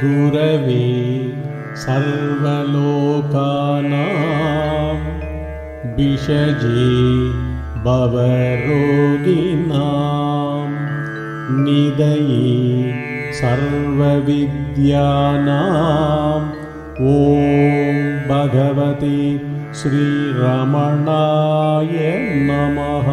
गुरवे सर्वलोकानां विषजे भवरोगिणां निधये सर्वविद्यानां ॐ भगवते श्रीरमणाय नमः।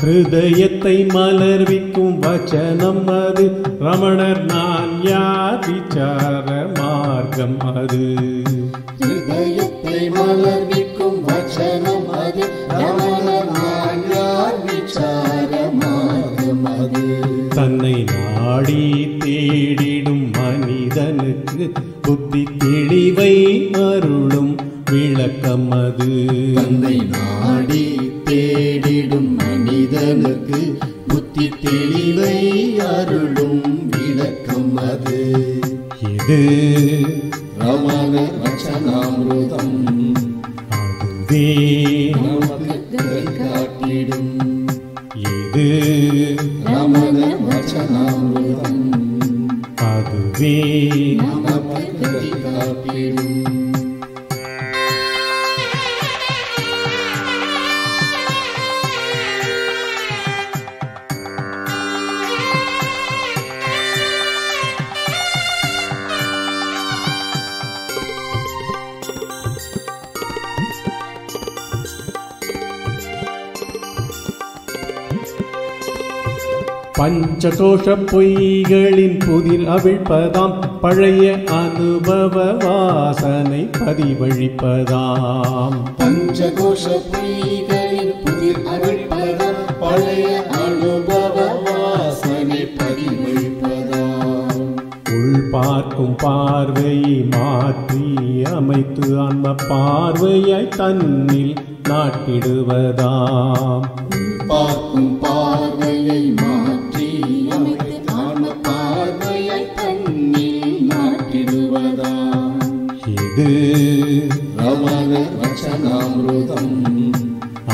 ஹிருதயத்தை மலர்விக்கும் வச்சனம் அது, ரமணர் நான் யார் விசார மார்க்கம் அது. ஹிருதயத்தை மலர்விக்கும் வச்சனம் அது, ரமணர் நான் யார் விசார மார்க்கம் அது. தன்னை நாடி தேடிடும் மனிதனுக்கு புத்தி தெளிவை அருளும் விளக்கம் அது. தன்னை நாடி தேடிடும் மனிதனுக்கு புத்தி தெளிவை அருளும் விளக்கம் அது. இது ரமண வச்சனாமிருதம், அதுவே நமக்கு காட்டிடும். இது ரமண வச்சனாமிருதம், அதுவே நமக்கு காட்டிடும். பஞ்சகோஷ பொய்களின் புதிர் அவிழ்ப்பதாம், பழைய அனுபவ வாசனை பதிவழிப்பதாம். பஞ்சகோஷ பொய்களின் புதிர் அவிழ்ப்பதாம், பழைய அனுபவ வாசனை பதிவழிப்பதாம். உள் பார்க்கும் பார்வையை மாற்றி அமைத்து ஆன்ம பார்வையாய் தன்னில் நாட்டிடுவதாம். பார்க்கும் பார்வையை மாற்றி அமைத்து ஆன்ம பார்வையை தன்னில் நாட்டிடுவதாம். இது ரமண வச்சனாமிருதம்,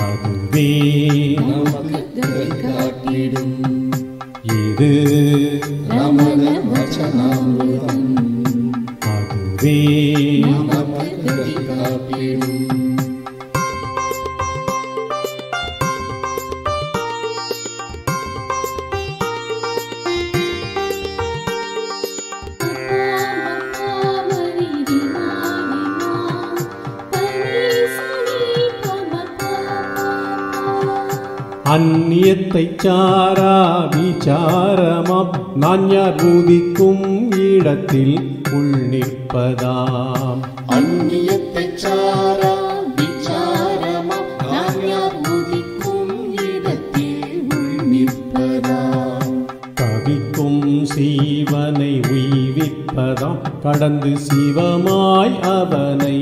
அதுவே நமக்கு காட்டிடும். இது ரமண வச்சனாமிருதம், அதுவே நமக்கு காட்டிடும். அந்நியத்தை சாரா விசாரமாம், நான் யார் உதிக்கும் இடத்தில் உள் நிற்பதாம். அந்நியத்தை சாரா விசாரமாம், நான் யார் உதிக்கும் இடத்தில் உள் நிற்பதாம். தவிக்கும் சீவனை உய்விப்பதாம், கடந்து சிவமாய் அவனை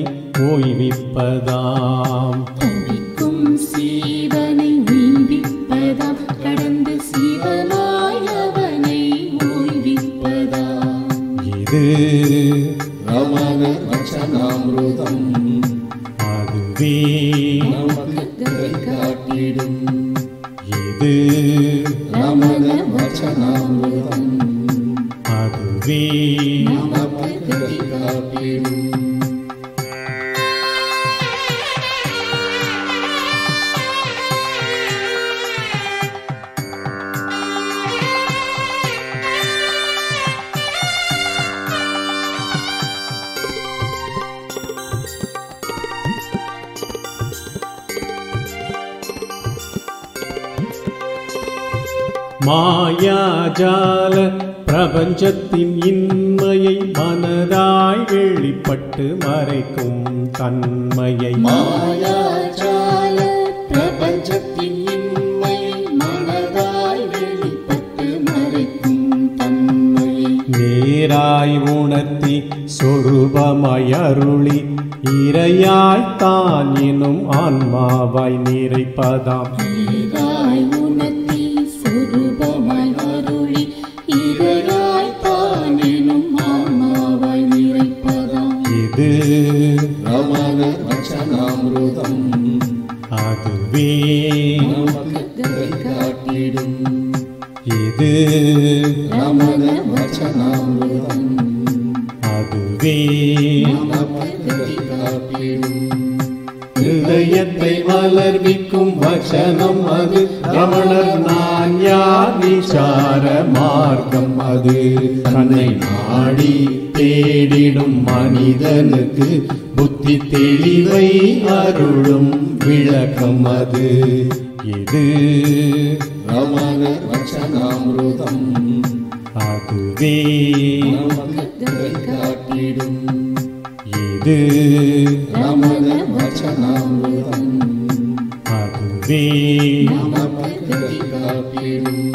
ஓய்விப்பதாம். தவிக்கும் சீவனை உய்விப்பதாம், கடந்து சிவமாய் அவனை ஓய்விப்பதாம். இது ரமண வச்சனாமிருதம், அதுவே நமக்கு காட்டிடும். இது ரமண வச்சனாமிருதம், அதுவே நமக்கு காட்டிடும். மாயாஜால பிரபஞ்சத்தின் இன்மையை மனதாய் வெளிப்பட்டு மறைக்கும் தன்மையை மாயாஜால நேராய் உணர்த்தி சொரூபமாய் அருளி இறையாய் தான் எனும் ஆன்மாவாய் நிறைப்பதாம். நேராய் உணர்த்தி சொரூபமாய் அருளி இறையாய் தான் எனும் ஆன்மாவாய் நிறைப்பதாம். இது ரமண வச்சனாமிருதம் அதுவே நமக்கு கதி காட்டிடும். இது ரமண வச்சனாமிருதம் அதுவே நமக்கு கதி காட்டிடும். ஹிருதயத்தை மலர்விக்கும் வசனம் அது. ரமணர் நான் யார் விசார மார்க்கம் அது. தன்னை நாடி தேடிடும் மனிதனுக்கு புத்தி தெளிவை அருளும் விளக்கம் அது. இது ரமண வச்சனாமிருதம் அதுவே நமக்கு கதி காட்டிடும். இது ரமண வச்சனாமிருதம் அதுவே நமக்கு கதி காட்டிடும்.